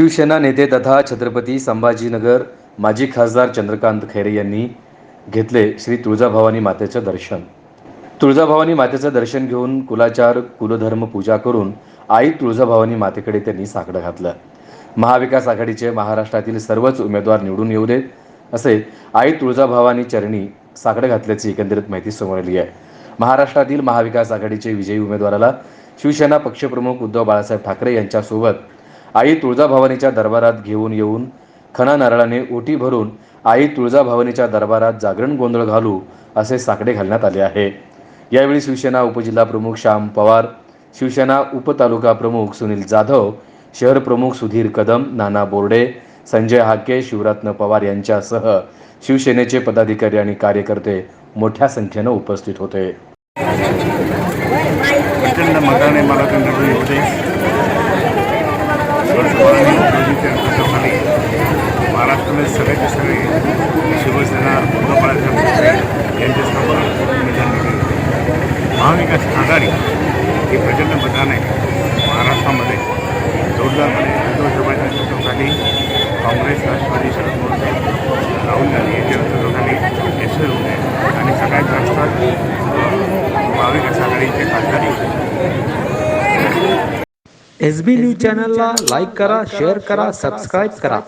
शिवसेना नेते तथा छत्रपती संभाजीनगर माजी खासदार चंद्रकांत खैरे यांनी घेतले श्री तुळजाभवानी मातेचं दर्शन। तुळजाभवानी मातेचं दर्शन घेऊन कुलाचार कुलधर्म पूजा करून आई तुळजाभवानी मातेकडे त्यांनी साकडं घातलं। महाविकास आघाडीचे महाराष्ट्रातील सर्वच उमेदवार निवडून येऊ देत असे आई तुळजाभवानी चरणी साकडं घातल्याची एकंदरीत माहिती समोर आली आहे। महाराष्ट्रातील महाविकास आघाडीचे विजयी उमेदवाराला शिवसेना पक्षप्रमुख उद्धव बाळासाहेब ठाकरे यांच्यासोबत आई तुळजाभवानीच्या दरबारात घेऊन येऊन खणा नारळाने ओटी भरून आई तुळजाभवानीच्या दरबारात जागरण गोंधळ घालू असे साकडे घालण्यात आले आहे। यावेळी शिवसेना उपजिल्हा प्रमुख श्याम पवार, शिवसेना उपतालुका प्रमुख सुनील जाधव, शहर प्रमुख सुधीर कदम, नाना बोर्डे, संजय हाके, शिवरत्न पवार यांच्यासह शिवसेनेचे पदाधिकारी आणि कार्यकर्ते मोठ्या संख्येने उपस्थित होते। महाराष्ट्र में सगळे शिवसेना उद्धव बाळासाहेब ठाकरे यांच्यासमोर महाविकास आघाडी ही प्रचंड मतदान आहे। महाराष्ट्रामध्ये जोरदारपणे उद्धव साहेबांच्या नेतृत्वाखाली काँग्रेस, राष्ट्रवादी, शरद पवार, राहुल गांधी यांच्या नेतृत्वाखाली यशस्वी होते आणि सगळ्यात जास्त महाविकास आघाडीचे खासदारी SB न्यूज चॅनलला लाईक करा, शेअर करा, सबस्क्राईब करा।